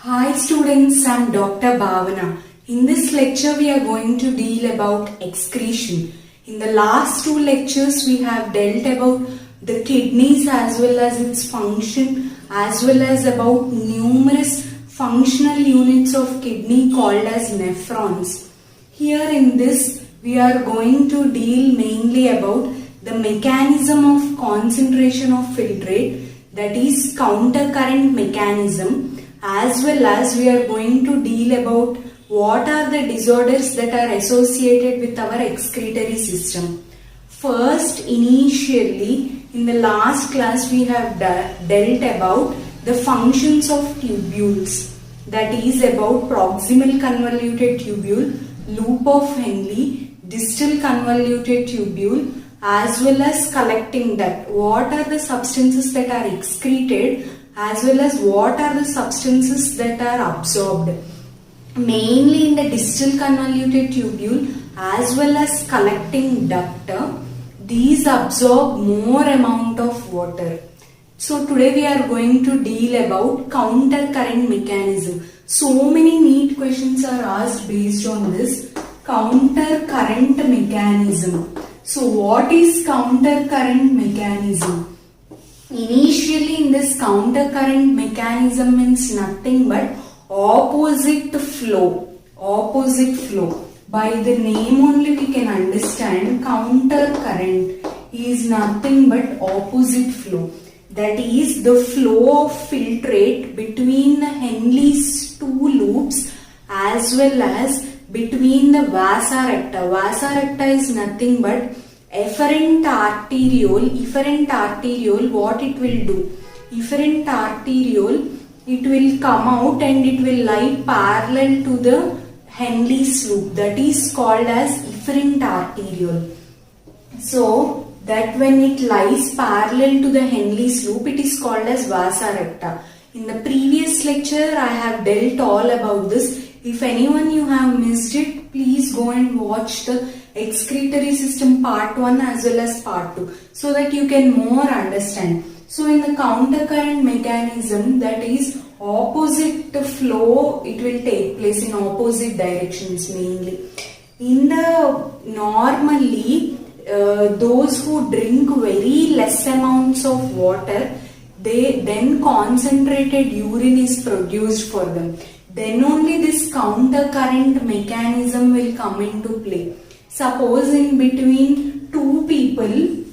Hi students, I'm Dr. Bhavana. In this lecture we are going to deal about excretion. In the last two lectures we have dealt about the kidneys as well as its function, as well as about numerous functional units of kidney called as nephrons. Here in this we are going to deal mainly about the mechanism of concentration of filtrate, that is counter current mechanism, as well as we are going to deal about what are the disorders that are associated with our excretory system. First, initially in the last class we have dealt about the functions of tubules, that is about proximal convoluted tubule, loop of Henle, distal convoluted tubule, as well as collecting duct. What are the substances that are excreted as well as what are the substances that are absorbed. Mainly in the distal convoluted tubule as well as collecting duct, these absorb more amount of water. So today we are going to deal about counter current mechanism. So many NEET questions are asked based on this counter current mechanism. So what is counter current mechanism? Initially in this counter current mechanism means nothing but opposite flow. Opposite flow. By the name only we can understand counter current is nothing but opposite flow. That is the flow of filtrate between the Henle's two loops as well as between the vasa recta. Vasa recta is nothing but efferent arteriole. Efferent arteriole, what it will do? Efferent arteriole, it will come out and it will lie parallel to the Henle's loop. That is called as efferent arteriole. So that when it lies parallel to the Henle's loop, it is called as vasa recta. In the previous lecture, I have dealt all about this. If anyone you have missed it, please go and watch the excretory system part 1 as well as part 2 so that you can more understand. So in the counter current mechanism, that is opposite flow, it will take place in opposite directions mainly. In the normally those who drink very less amounts of water, they then concentrated urine is produced for them. Then only this counter current mechanism will come into play. Suppose in between two people,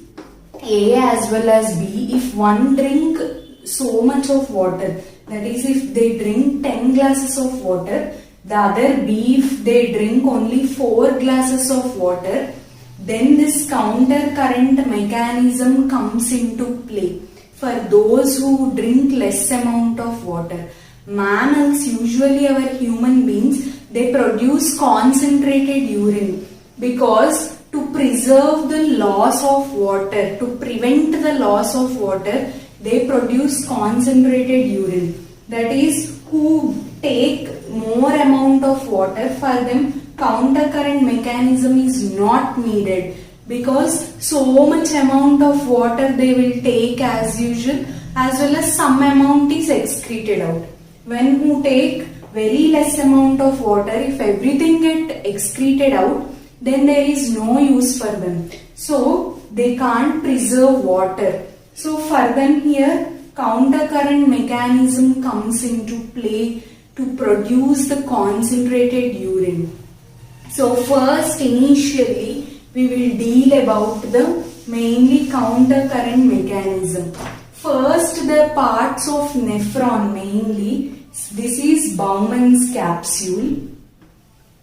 A as well as B, if one drink so much of water, that is if they drink 10 glasses of water, the other B if they drink only 4 glasses of water, then this counter current mechanism comes into play for those who drink less amount of water. Mammals, usually our human beings, they produce concentrated urine because to preserve the loss of water, to prevent the loss of water, they produce concentrated urine. That is, who take more amount of water, for them counter current mechanism is not needed because so much amount of water they will take as usual, as well as some amount is excreted out. When who take very less amount of water, if everything get excreted out, then there is no use for them. So they can't preserve water. So for them here, counter current mechanism comes into play to produce the concentrated urine. So first initially we will deal about the mainly counter current mechanism. First the parts of nephron mainly. This is Bowman's capsule.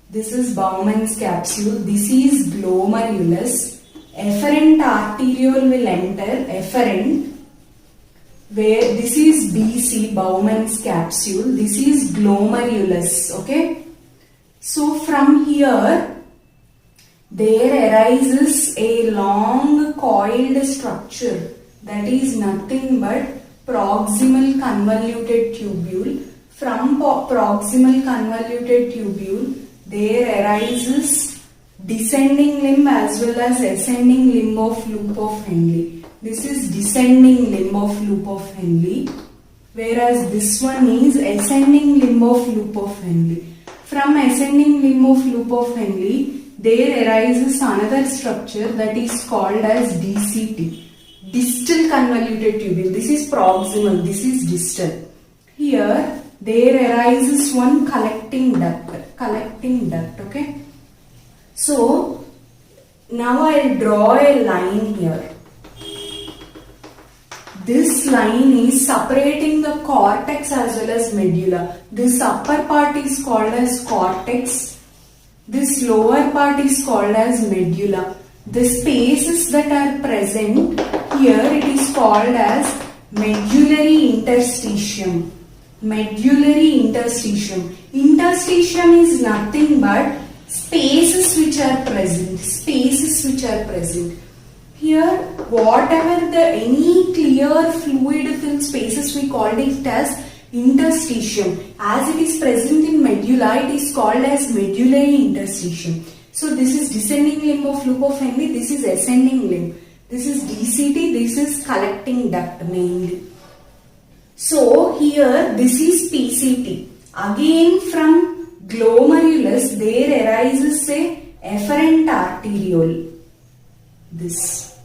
This is Bowman's capsule. This is glomerulus. Efferent arteriole will enter. Efferent. Where this is BC, Bowman's capsule. This is glomerulus. Okay. So from here, there arises a long coiled structure. That is nothing but proximal convoluted tubule. From proximal convoluted tubule, there arises descending limb as well as ascending limb of loop of Henle. This is descending limb of loop of Henle. whereas this one is ascending limb of loop of Henle. From ascending limb of loop of Henle, there arises another structure that is called as DCT, distal convoluted tubule. This is proximal, this is distal. Here there arises one collecting duct, okay. So now I will draw a line here. This line is separating the cortex as well as medulla. This upper part is called as cortex. This lower part is called as medulla. The spaces that are present here, it is called as medullary interstitium. Medullary interstitium. Interstitium is nothing but spaces which are present. Here, whatever any clear fluid filled spaces, we called it as interstitium. As it is present in medulla, it is called as medullary interstitium. So this is descending limb of loop of Henle, this is ascending limb. This is DCT, this is collecting duct mainly. So here this is PCT. Again from glomerulus there arises a efferent arteriole. This.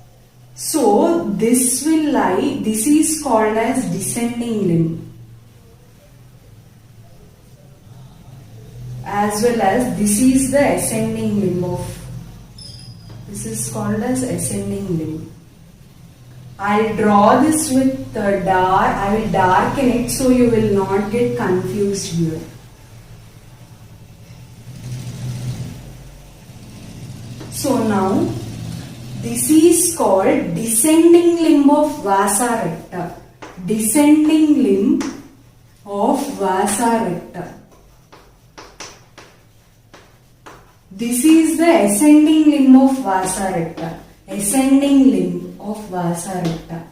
So this will lie, this is called as descending limb. As well as this is the ascending limb of, this is called as ascending limb. I'll draw this with dark, I will darken it so you will not get confused here. So now, this is called descending limb of vasa recta. Descending limb of vasa recta. This is the ascending limb of vasa recta. Ascending limb of vasa recta.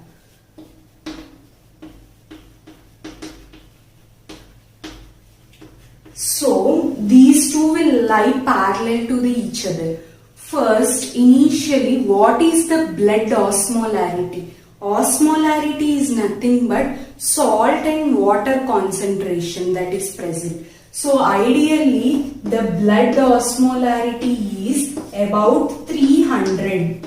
So these two will lie parallel to each other. First, initially, what is the blood osmolarity? Osmolarity is nothing but salt and water concentration that is present. So ideally, the blood osmolarity is about 300.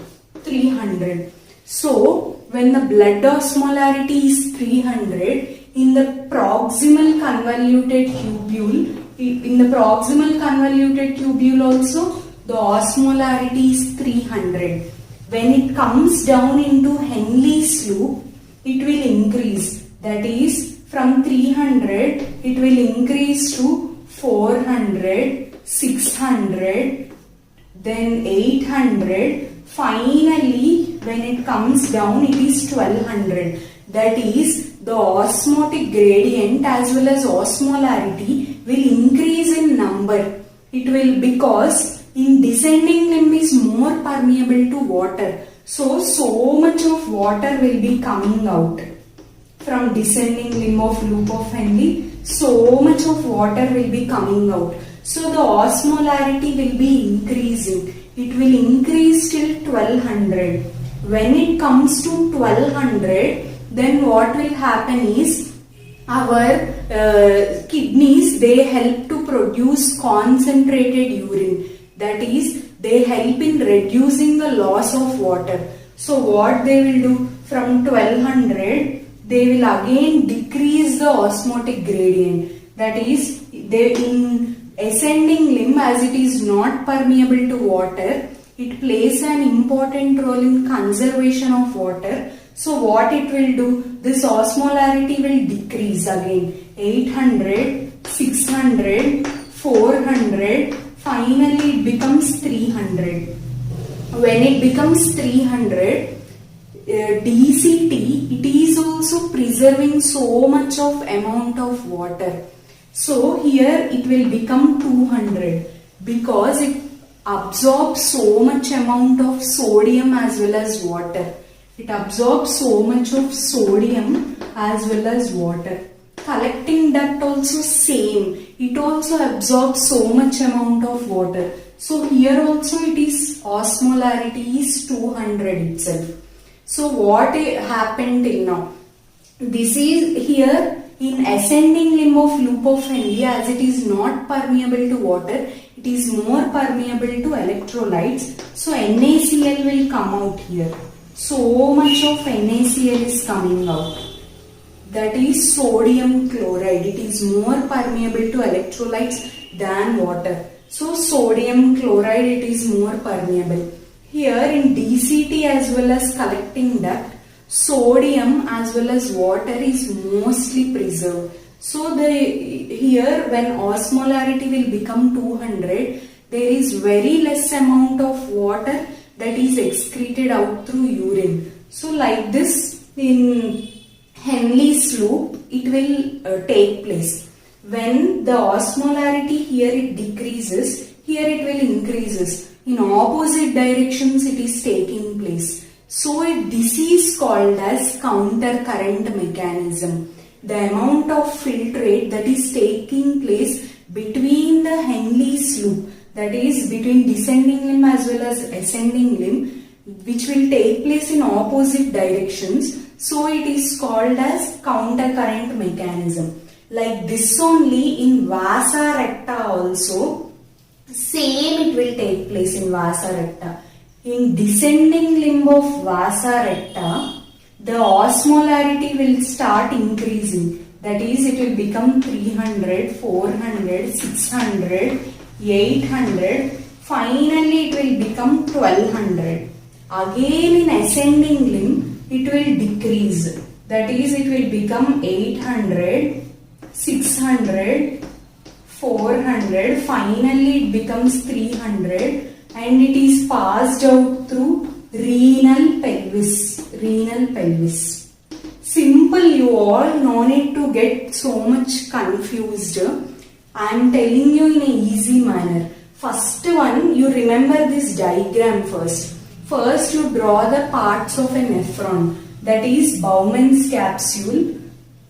So when the blood osmolarity is 300, in the proximal convoluted tubule, also the osmolarity is 300. When it comes down into Henle's loop, it will increase. That is, from 300, it will increase to 400, 600, then 800. Finally, when it comes down, it is 1200. That is, the osmotic gradient as well as osmolarity will increase in number. It will, because in descending limb is more permeable to water. So much of water will be coming out from descending limb of loop of Henle. So much of water will be coming out. So the osmolarity will be increasing. It will increase till 1200. When it comes to 1200, then what will happen is our kidneys, they help to produce concentrated urine. That is, they help in reducing the loss of water. So what they will do, from 1200, they will again decrease the osmotic gradient. That is, they in ascending limb, as it is not permeable to water, it plays an important role in conservation of water. So what it will do, this osmolarity will decrease again. 800, 600, 400, finally it becomes 300. When it becomes 300, DCT, it is also preserving so much of amount of water. So here it will become 200 because it absorbs so much amount of sodium as well as water. It absorbs so much of sodium as well as water. Collecting duct also same. It also absorbs so much amount of water. So here also it is osmolarity is 200 itself. So what happened till now? This is here in ascending limb of loop of Henle, as it is not permeable to water, it is more permeable to electrolytes. So NaCl will come out here. So much of NaCl is coming out. That is sodium chloride. It is more permeable to electrolytes than water. So sodium chloride, it is more permeable. Here in DCT as well as collecting duct, sodium as well as water is mostly preserved. So here when osmolarity will become 200, there is very less amount of water that is excreted out through urine. So like this in Henle's loop it will take place. When the osmolarity here it decreases, here it will increases. In opposite directions it is taking place. So this is called as counter current mechanism. The amount of filtrate that is taking place between the Henle's loop, that is between descending limb as well as ascending limb, which will take place in opposite directions. So it is called as counter current mechanism. Like this only in vasa recta also, same it will take place in vasa recta. In descending limb of vasa recta, the osmolarity will start increasing. That is, it will become 300, 400, 600, 800. Finally, it will become 1200. Again, in ascending limb, it will decrease. That is, it will become 800, 600, 400. Finally, it becomes 300. And it is passed out through renal pelvis. Renal pelvis. Simple, you all no need to get so much confused. I am telling you in a easy manner. First one, you remember this diagram first. First, you draw the parts of a nephron. That is Bowman's capsule,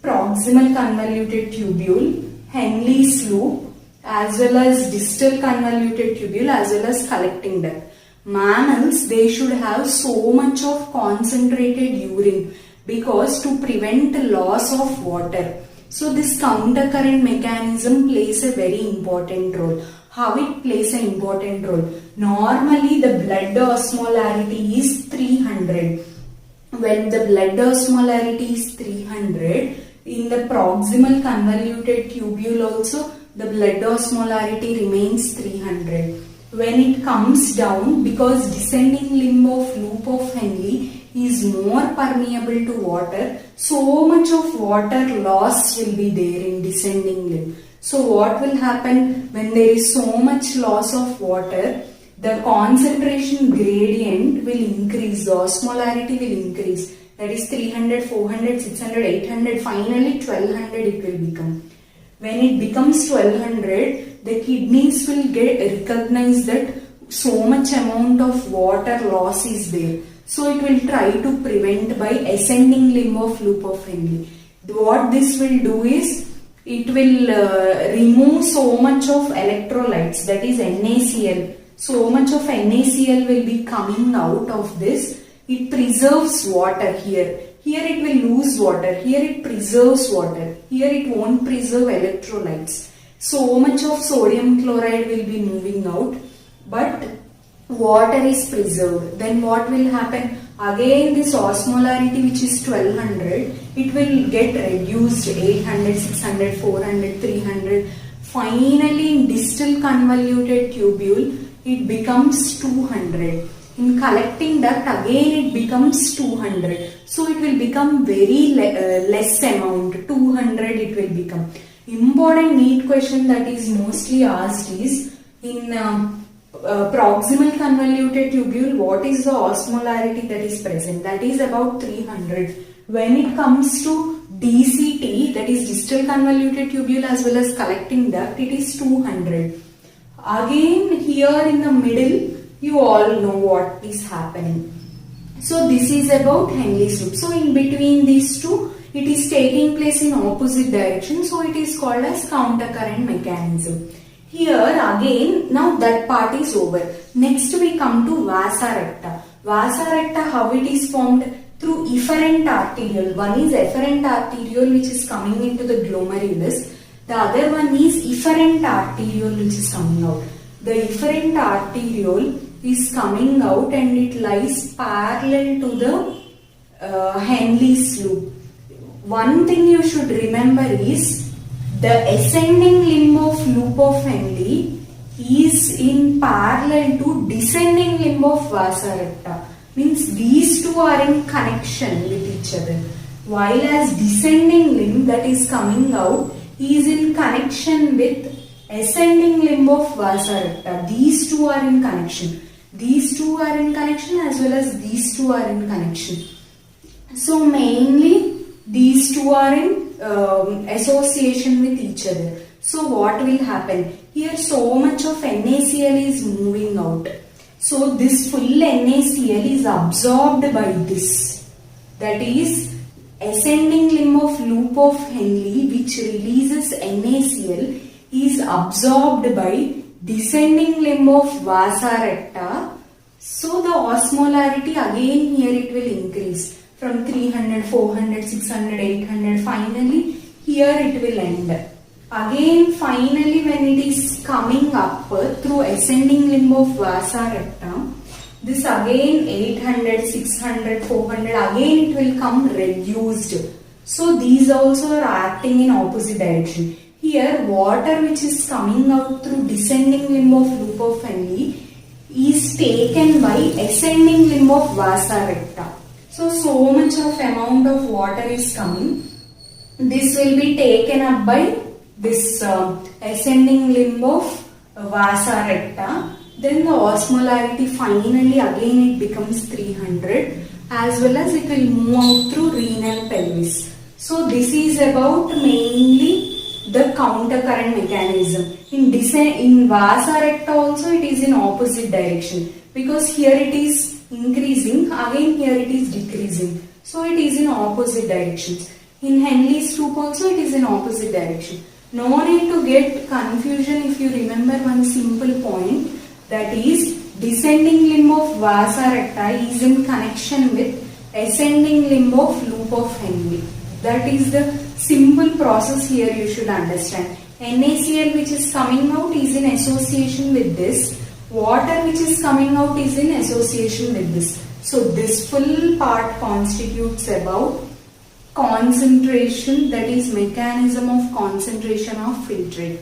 proximal convoluted tubule, Henle's loop, as well as distal convoluted tubule, as well as collecting duct. Mammals, they should have so much of concentrated urine because to prevent loss of water. So this counter current mechanism plays a very important role. How it plays an important role? Normally the blood osmolarity is 300. When the blood osmolarity is 300, in the proximal convoluted tubule also the blood osmolarity remains 300. When it comes down, because descending limb of loop of Henle is more permeable to water, so much of water loss will be there in descending limb. So what will happen when there is so much loss of water? The concentration gradient will increase, the osmolarity will increase. That is 300, 400, 600, 800, finally 1200 it will become. When it becomes 1200, the kidneys will recognize that so much amount of water loss is there. So it will try to prevent by ascending limb of loop of Henle. What this will do is, it will remove so much of electrolytes, that is NaCl. So much of NaCl will be coming out of this. It preserves water here. Here it will lose water. Here it preserves water. Here it won't preserve electrolytes. So much of sodium chloride will be moving out. But water is preserved. Then what will happen? Again this osmolarity, which is 1200, it will get reduced 800, 600, 400, 300. Finally in distal convoluted tubule, it becomes 200. In collecting duct, again it becomes 200. So it will become very less amount, 200 it will become. Important NEET question that is mostly asked is, in proximal convoluted tubule, what is the osmolarity that is present? That is about 300. When it comes to DCT, that is distal convoluted tubule as well as collecting duct, it is 200. Again here in the middle, you all know what is happening. So this is about Henle's loop. So in between these two, it is taking place in opposite direction. So it is called as counter current mechanism. Here again, now that part is over. Next we come to vasa recta. Vasa recta, how it is formed? through efferent arteriole. One is efferent arteriole which is coming into the glomerulus. The other one is efferent arteriole which is coming out. The efferent arteriole is coming out and it lies parallel to the Henle's loop. One thing you should remember is the ascending limb of loop of Henle is in parallel to descending limb of vasa recta. Means these two are in connection with each other. While as descending limb that is coming out is in connection with ascending limb of vasa recta. These two are in connection. These two are in connection as well as these two are in connection. So mainly these two are in association with each other. So what will happen? Here so much of NaCl is moving out. So this full NaCl is absorbed by this. That is ascending limb of loop of Henle which releases NaCl is absorbed by descending limb of vasa recta. So the osmolarity again here it will increase from 300, 400, 600, 800. Finally here it will end. Again finally when it is coming up through ascending limb of vasa recta, this again 800, 600, 400 again it will come reduced. So these also are acting in opposite direction. Here water which is coming out through descending limb of loop of Henle is taken by ascending limb of vasa recta. So much of amount of water is coming. This will be taken up by this ascending limb of vasa recta. Then the osmolarity finally again it becomes 300 as well as it will move out through renal pelvis. So this is about mainly the counter current mechanism. In vasa recta also it is in opposite direction because here it is increasing, again here it is decreasing. So it is in opposite directions. In Henle's loop also it is in opposite direction. No need to get confusion if you remember one simple point, that is descending limb of vasa recta is in connection with ascending limb of loop of Henle. That is the simple process here you should understand. NaCl which is coming out is in association with this. Water which is coming out is in association with this. So this full part constitutes about concentration, that is mechanism of concentration of filtrate.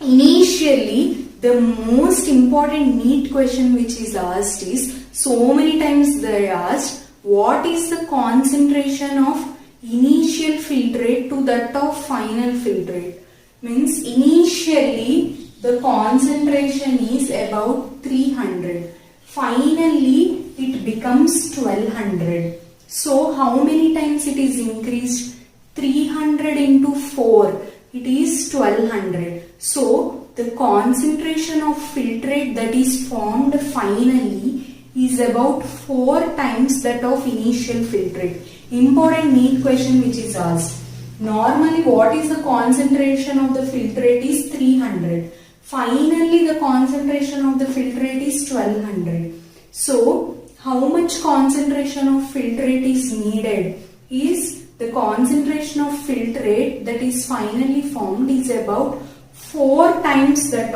Initially the most important NEET question which is asked is, so many times they asked, what is the concentration of initial filtrate to that of final filtrate? Means initially the concentration is about 300. Finally it becomes 1200. So how many times it is increased? 300 into 4. It is 1200. So the concentration of filtrate that is formed finally is about 4 times that of initial filtrate. Important NEET question which is asked. Normally what is the concentration of the filtrate is 300. Finally the concentration of the filtrate is 1200. So how much concentration of filtrate is needed is the concentration of filtrate that is finally formed is about 4 times that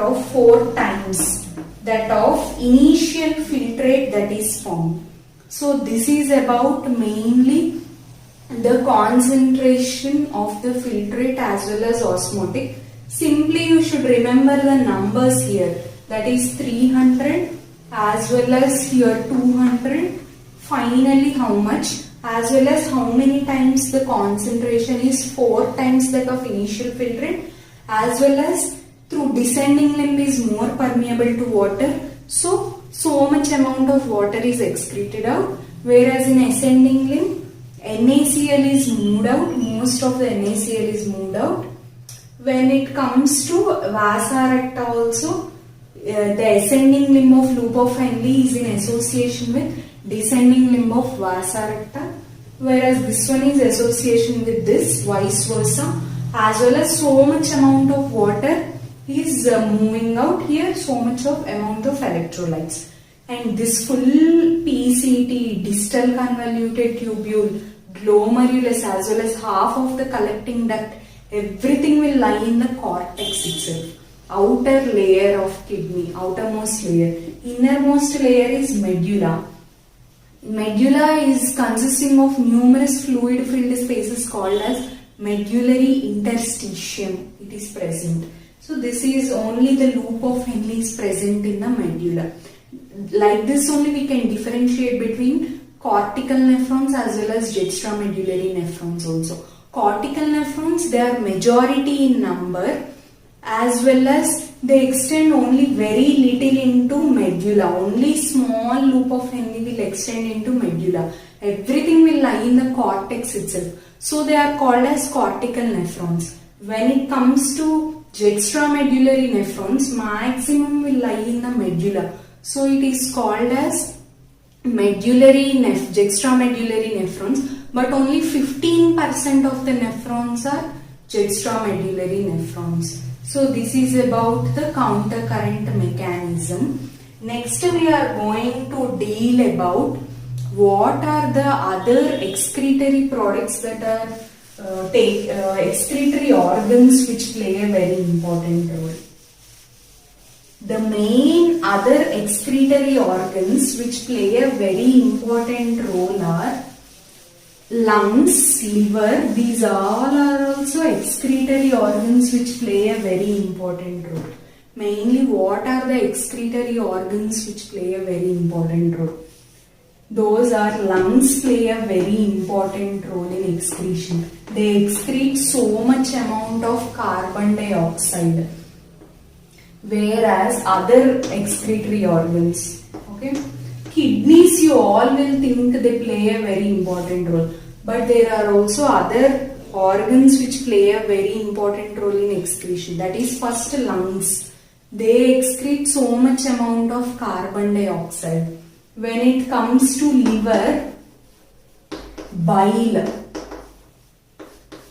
of initial filtrate that is formed. So this is about mainly the concentration of the filtrate as well as osmotic. Simply you should remember the numbers here, that is 300 as well as here 200. Finally how much, as well as how many times the concentration is 4 times that of initial filtrate, as well as through descending limb is more permeable to water. So much amount of water is excreted out, whereas in ascending limb NaCl is moved out, most of the NaCl is moved out. When it comes to vasa recta also, the ascending limb of loop of Henle is in association with descending limb of vasa recta, whereas this one is association with this, vice versa, as well as so much amount of water is moving out here, so much of amount of electrolytes. And this full PCT, distal convoluted tubule, glomerulus as well as half of the collecting duct, everything will lie in the cortex itself. Outer layer of kidney, outermost layer. Innermost layer is medulla. Medulla is consisting of numerous fluid filled spaces called as medullary interstitium. It is present. So this is only the loop of Henle is present in the medulla. Like this only we can differentiate between cortical nephrons as well as juxtamedullary nephrons also. Cortical nephrons, they are majority in number, as well as they extend only very little into medulla. Only small loop of Henle will extend into medulla. Everything will lie in the cortex itself. So they are called as cortical nephrons. When it comes to juxtamedullary nephrons, maximum will lie in the medulla. So it is called as juxtamedullary nephrons, but only 15% of the nephrons are juxtamedullary nephrons. So this is about the counter current mechanism. Next we are going to deal about what are the other excretory products that are excretory organs which play a very important role. The main other excretory organs which play a very important role are lungs, liver. These all are also excretory organs which play a very important role. Mainly, what are the excretory organs which play a very important role? Those are lungs play a very important role in excretion. They excrete so much amount of carbon dioxide, whereas other excretory organs, okay, kidneys, you all will think they play a very important role, but there are also other organs which play a very important role in excretion. That is, first, lungs. They excrete so much amount of carbon dioxide. When it comes to liver, bile.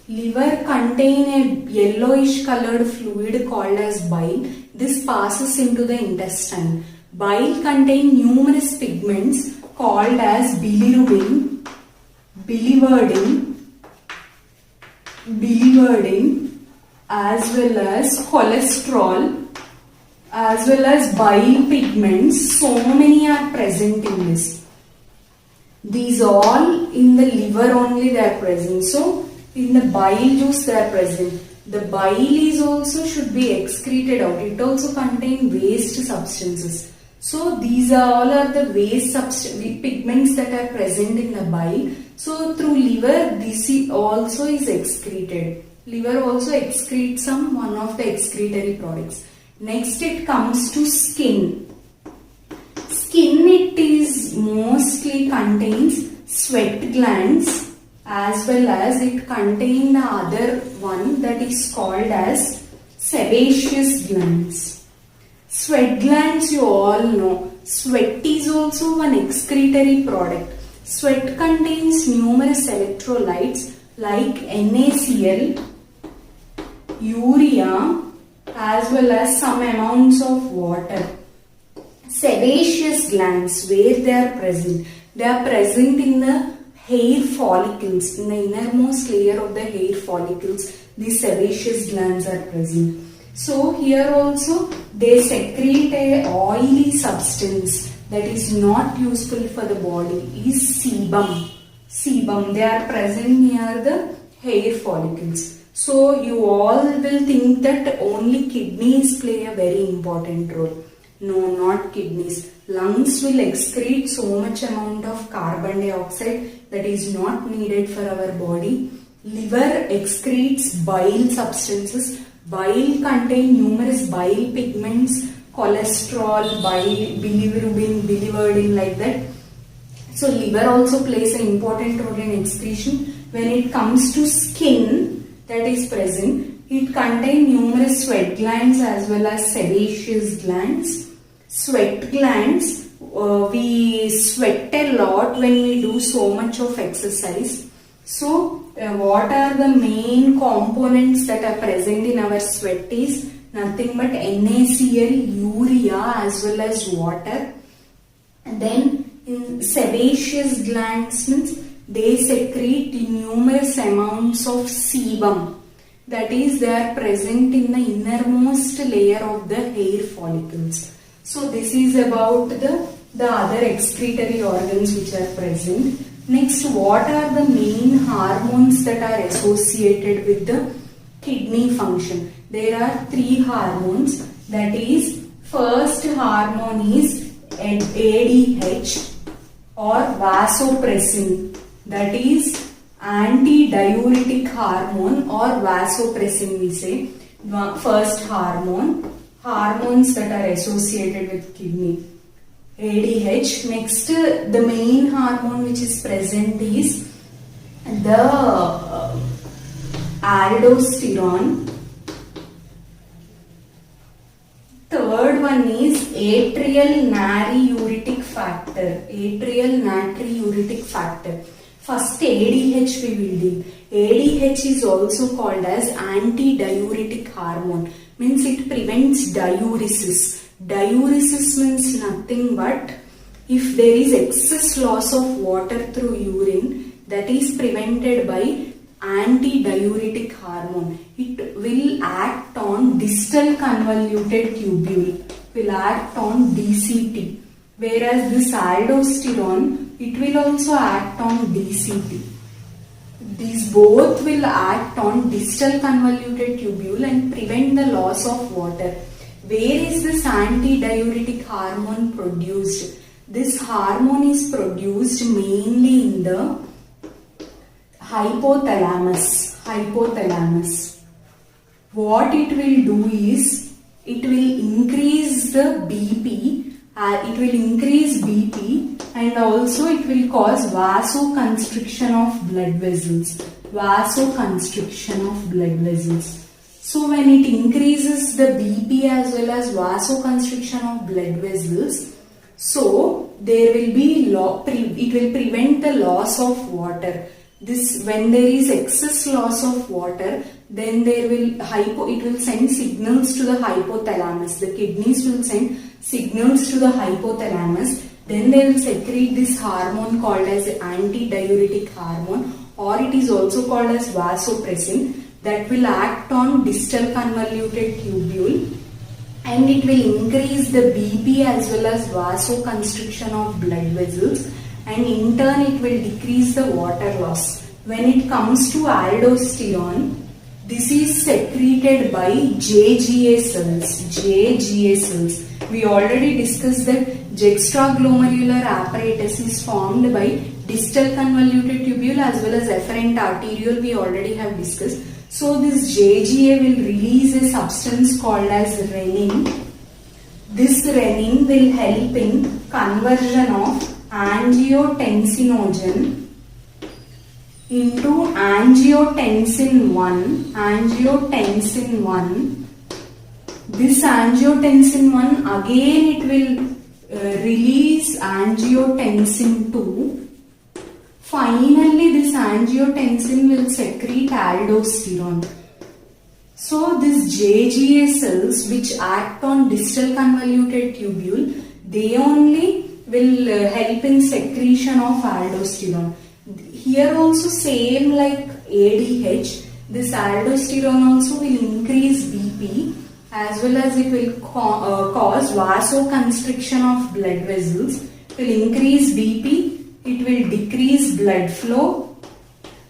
Liver contain a yellowish colored fluid called as bile. This passes into the intestine. Bile contain numerous pigments called as bilirubin, biliverdin, as well as cholesterol, as well as bile pigments. So many are present in this. These all in the liver only they are present. So in the bile juice they are present. The bile is also should be excreted out. It also contains waste substances. So these all are the waste pigments that are present in the bile. So through liver this also is excreted. Liver also excretes one of the excretory products. Next it comes to skin. Skin, it is mostly contains sweat glands, as well as it contains the other one that is called as sebaceous glands. Sweat glands, you all know. Sweat is also one excretory product. Sweat contains numerous electrolytes like NaCl, urea, as well as some amounts of water. Sebaceous glands, where they are present? They are present in the hair follicles, in the innermost layer of the hair follicles. These sebaceous glands are present. So here also they secrete a oily substance that is not useful for the body, is sebum. Sebum, they are present near the hair follicles. So you all will think that only kidneys play a very important role. No, not kidneys. Lungs will excrete so much amount of carbon dioxide that is not needed for our body. Liver excretes bile substances. Bile contain numerous bile pigments, cholesterol, bile, bilirubin, biliverdin, like that. So liver also plays an important role in excretion. When it comes to skin that is present, it contains numerous sweat glands as well as sebaceous glands. Sweat glands, we sweat a lot when we do so much of exercise. So what are the main components that are present in our sweat is nothing but NaCl, urea, as well as water. And then in sebaceous glands means they secrete numerous amounts of sebum. That is, they are present in the innermost layer of the hair follicles. So this is about the other excretory organs which are present. Next, what are the main hormones that are associated with the kidney function? There are 3 hormones. That is, first hormone is ADH or vasopressin. That is antidiuretic hormone or vasopressin we say. First hormones that are associated with kidney. ADH. Next, the main hormone which is present is the aldosterone. Third one is atrial natriuretic factor. First ADH we will deal. ADH is also called as antidiuretic hormone. Means it prevents diuresis. Diuresis means nothing but if there is excess loss of water through urine, that is prevented by antidiuretic hormone. It will act on distal convoluted tubule, will act on DCT. Whereas this aldosterone, it will also act on DCT. These both will act on distal convoluted tubule and prevent the loss of water. Where is this antidiuretic hormone produced? This hormone is produced mainly in the hypothalamus. What it will do is, it will increase the BP, and also it will cause vasoconstriction of blood vessels. So when it increases the BP as well as vasoconstriction of blood vessels, so there will be it will prevent the loss of water. When there is excess loss of water, then it will send signals to the hypothalamus. The kidneys will send signals to the hypothalamus. Then they will secrete this hormone called as antidiuretic hormone, or it is also called as vasopressin, that will act on distal convoluted tubule, and it will increase the BP as well as vasoconstriction of blood vessels, and in turn it will decrease the water loss. When it comes to aldosterone, this is secreted by JGA cells. We already discussed that juxtaglomerular apparatus is formed by distal convoluted tubule as well as efferent arteriole. We already have discussed. So this JGA will release a substance called as renin. This renin will help in conversion of angiotensinogen into angiotensin 1. This angiotensin 1 again it will release angiotensin 2. Finally, this angiotensin will secrete aldosterone. So, these JGA cells which act on distal convoluted tubule, they only will help in secretion of aldosterone. Here also same like ADH, this aldosterone also will increase BP as well as it will cause vasoconstriction of blood vessels, it will increase BP, it will decrease blood flow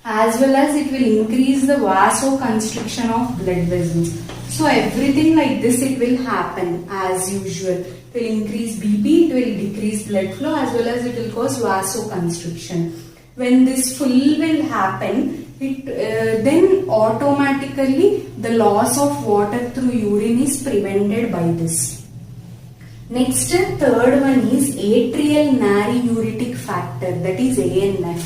as well as it will increase the vasoconstriction of blood vessels. So everything like this it will happen as usual. It will increase BP, it will decrease blood flow as well as it will cause vasoconstriction. When this full will happen, then automatically the loss of water through urine is prevented by this. Next, third one is atrial natriuretic factor, that is ANF.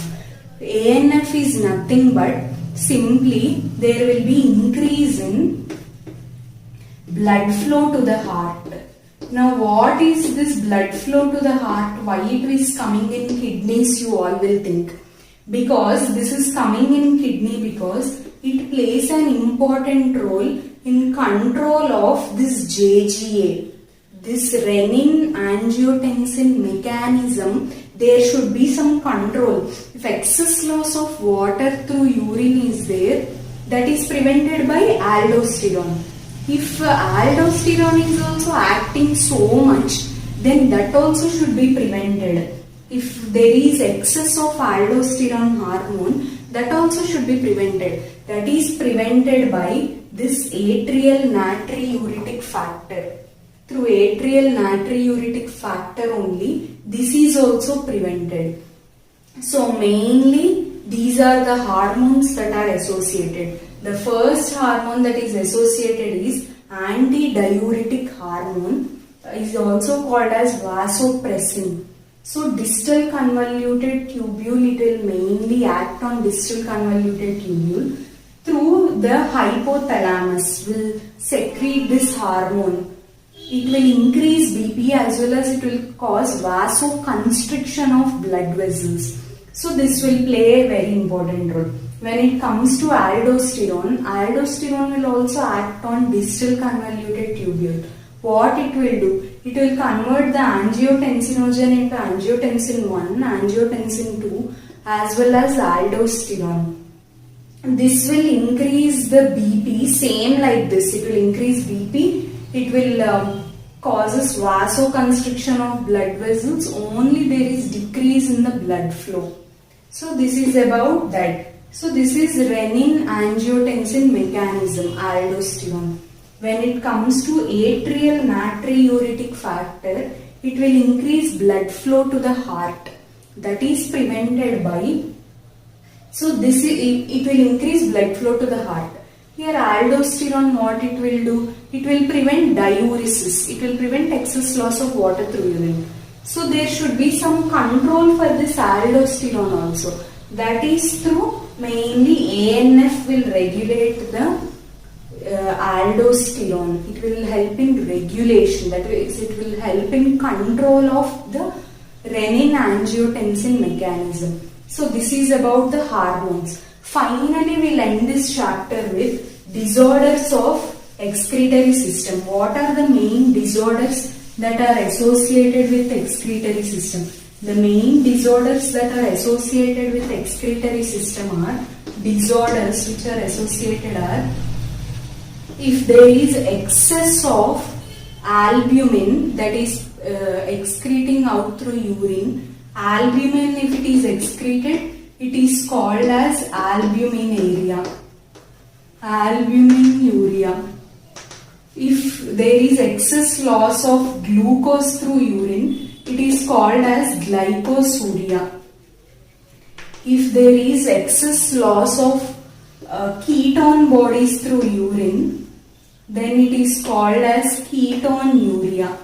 ANF is nothing but simply there will be increase in blood flow to the heart. Now what is this blood flow to the heart? Why it is coming in kidneys, you all will think. Because this is coming in kidney because it plays an important role in control of this JGA. this renin-angiotensin mechanism, there should be some control. If excess loss of water through urine is there, that is prevented by aldosterone. If aldosterone is also acting so much, then that also should be prevented. If there is excess of aldosterone hormone, that also should be prevented. That is prevented by this atrial natriuretic factor. Through atrial natriuretic factor only, this is also prevented. So mainly these are the hormones that are associated. The first hormone that is associated is antidiuretic hormone, is also called as vasopressin. So distal convoluted tubule, it will mainly act on distal convoluted tubule. Through the hypothalamus will secrete this hormone. It will increase BP as well as it will cause vasoconstriction of blood vessels. So this will play a very important role. When it comes to aldosterone, aldosterone will also act on distal convoluted tubule. What it will do? It will convert the angiotensinogen into angiotensin 1, angiotensin 2 as well as aldosterone. This will increase the BP, same like this. It will increase BP. It will causes vasoconstriction of blood vessels. Only there is decrease in the blood flow. So this is about that. So this is renin-angiotensin mechanism, aldosterone. When it comes to atrial natriuretic factor, it will increase blood flow to the heart. That is prevented by, so this is, it will increase blood flow to the heart. Here aldosterone, what it will do? It will prevent diuresis. It will prevent excess loss of water through urine. So there should be some control for this aldosterone also. That is through mainly ANF will regulate the aldosterone. It will help in regulation. That is, it will help in control of the renin-angiotensin mechanism. So this is about the hormones. Finally, we'll end this chapter with disorders of excretory system. What are the main disorders that are associated with excretory system? The main disorders that are associated with excretory system are disorders which are associated are if there is excess of albumin, that is excreting out through urine. Albumin, if it is excreted, it is called as albuminuria. Albuminuria. If there is excess loss of glucose through urine, it is called as glycosuria. If there is excess loss of ketone bodies through urine, then it is called as ketonuria.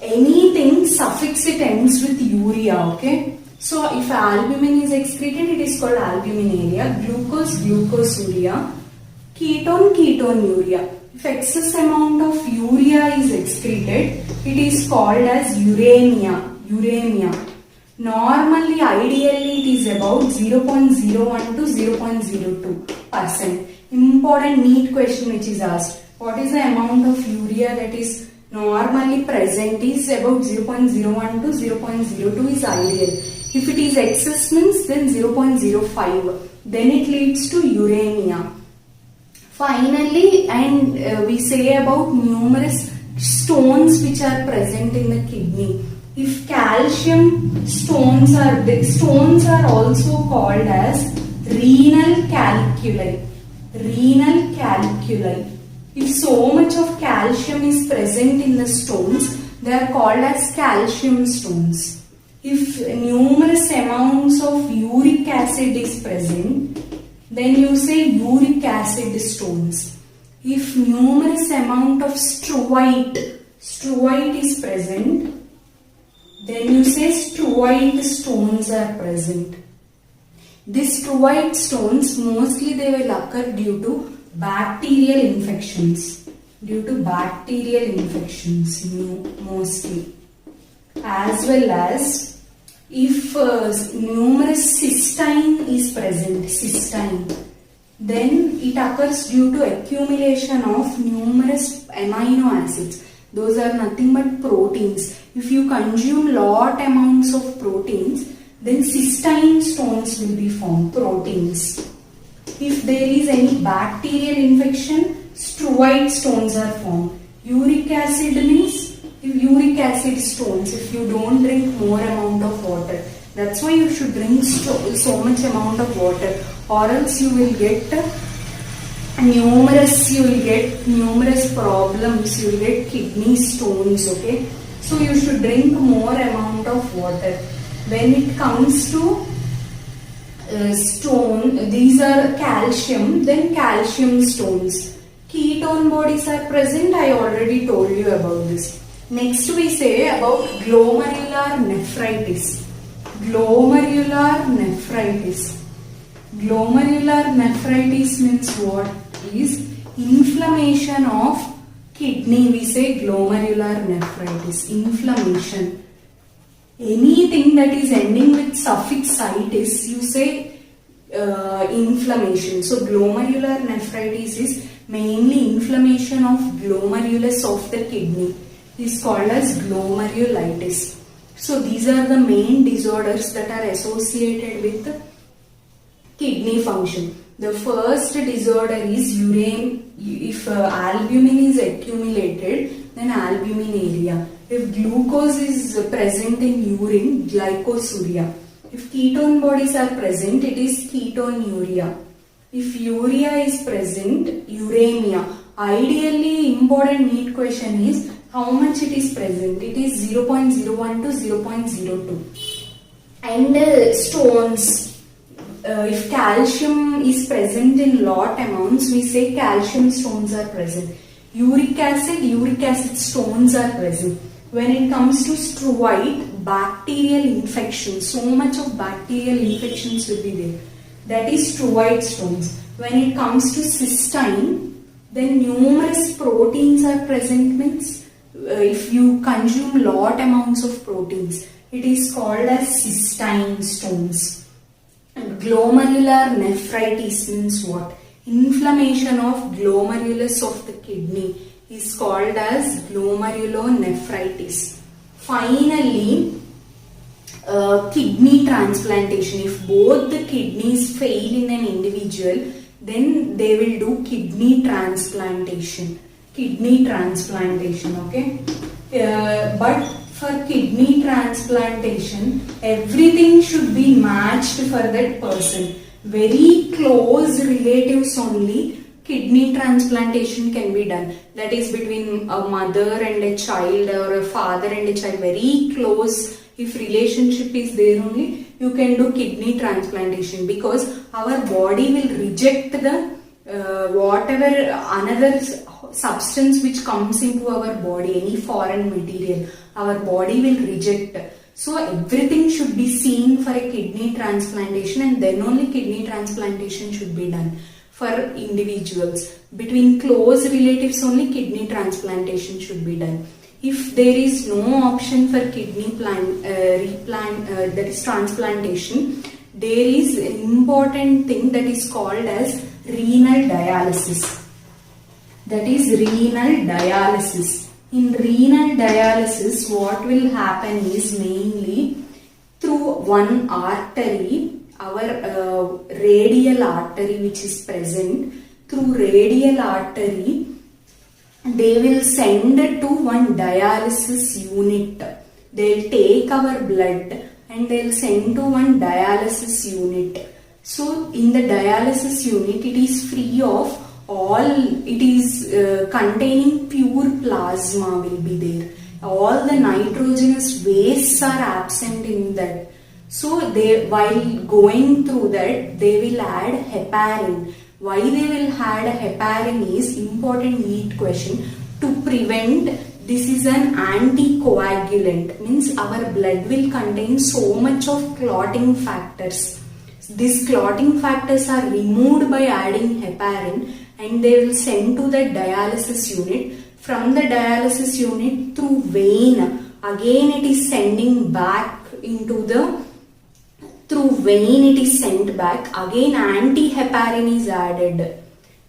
Anything suffix it ends with urea, okay? So if albumin is excreted, it is called albuminuria. Glucose, glucosuria. Ketone, ketonuria. If excess amount of urea is excreted, it is called as uremia. Uremia. Normally, ideally, it is about 0.01 to 0.02%. Important NEET question which is asked. What is the amount of urea that is normally present is about 0.01 to 0.02 is ideal. If it is excess means then 0.05. Then it leads to uremia. Finally, and we say about numerous stones which are present in the kidney. If calcium stones are also called as renal calculi. Renal calculi. If so much of calcium is present in the stones, they are called as calcium stones. If numerous amounts of uric acid is present, then you say uric acid stones. If numerous amount of struite is present, then you say struite stones are present. These struite stones mostly they will occur due to bacterial infections. Mostly. As well as if numerous cystine is present, Then it occurs due to accumulation of numerous amino acids. Those are nothing but proteins. If you consume lot amounts of proteins, then cystine stones will be formed, proteins. If there is any bacterial infection, struide stones are formed. Uric acid means uric acid stones if you don't drink more amount of water. That's why you should drink so much amount of water, or else you will get numerous problems. You will get kidney stones. Okay, so you should drink more amount of water. When it comes to stone, these are calcium, then calcium stones. Ketone bodies are present. I already told you about this. Next we say about glomerular nephritis. Glomerular nephritis. Glomerular nephritis means what? Is inflammation of kidney. We say glomerular nephritis. Inflammation. Anything that is ending with suffix itis, you say inflammation. So glomerular nephritis is mainly inflammation of glomerulus of the kidney. Is called as glomerulitis. So these are the main disorders that are associated with kidney function. The first disorder is urine. If albumin is accumulated, then albuminuria. If glucose is present in urine, glycosuria. If ketone bodies are present, it is ketonuria. If urea is present, uremia. Ideally, important NEET question is how much it is present. It is 0.01 to 0.02. And stones. If calcium is present in lot amounts, we say calcium stones are present. Uric acid stones are present. When it comes to struide, bacterial infection, so much of bacterial infections will be there. That is struide stones. When it comes to cystine, then numerous proteins are present means if you consume lot amounts of proteins, it is called as cystine stones. And glomerular nephritis means what? Inflammation of glomerulus of the kidney is called as glomerulonephritis. Finally, kidney transplantation. If both the kidneys fail in an individual, then they will do kidney transplantation. Okay. But for kidney transplantation, everything should be matched for that person. Very close relatives only kidney transplantation can be done. That is between a mother and a child or a father and a child. Very close. If relationship is there only, you can do kidney transplantation, because our body will reject the whatever another substance which comes into our body, any foreign material, our body will reject. So everything should be seen for a kidney transplantation, and then only kidney transplantation should be done for individuals. Between close relatives only kidney transplantation should be done. If there is no option for kidney that is transplantation, there is an important thing that is called as renal dialysis. That is renal dialysis. In renal dialysis, what will happen is mainly through one artery, our radial artery which is present, through radial artery, they will send to one dialysis unit. They will take our blood and they will send to one dialysis unit. So in the dialysis unit, it is free of all, it is containing pure plasma will be there. All the nitrogenous wastes are absent in that. So they, while going through that, they will add heparin. Why they will add heparin is important NEET question. To prevent, this is an anticoagulant, means our blood will contain so much of clotting factors. These clotting factors are removed by adding heparin, and they will send to the dialysis unit. From the dialysis unit through vein, again it is sending back into the through vein it is sent back. Again antiheparin is added.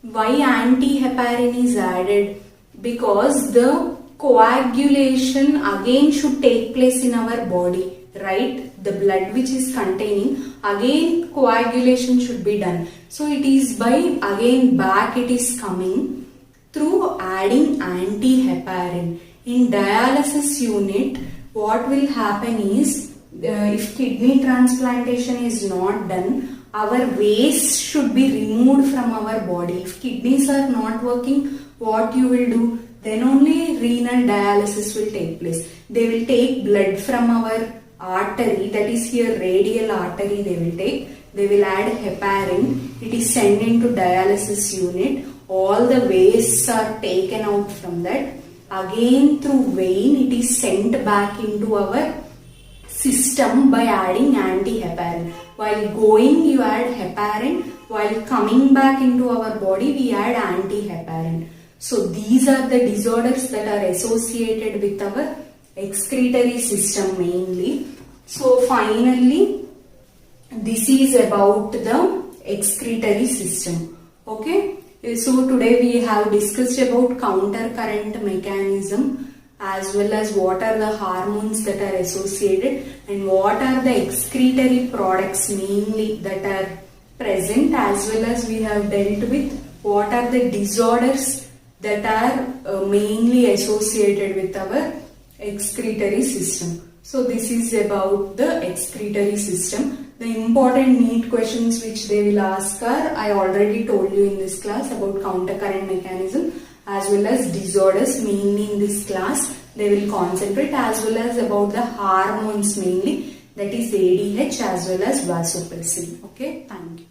Why antiheparin is added? Because the coagulation again should take place in our body, right? The blood which is containing, again coagulation should be done. So it is by again back it is coming through adding antiheparin. In dialysis unit, what will happen is, if kidney transplantation is not done, our waste should be removed from our body. If kidneys are not working, what you will do? Then only renal dialysis will take place. They will take blood from our artery, that is here radial artery they will take. They will add heparin. It is sent into dialysis unit. All the wastes are taken out from that. Again through vein it is sent back into our system by adding antiheparin. While going you add heparin, while coming back into our body we add antiheparin. So these are the disorders that are associated with our excretory system mainly. So finally this is about the excretory system. Okay. So today we have discussed about counter current mechanism, as well as what are the hormones that are associated and what are the excretory products mainly that are present, as well as we have dealt with what are the disorders that are mainly associated with our excretory system. So this is about the excretory system. The important NEET questions which they will ask are, I already told you in this class about counter current mechanism, as well as disorders mainly in this class they will concentrate, as well as about the hormones mainly, that is ADH as well as vasopressin. Okay, thank you.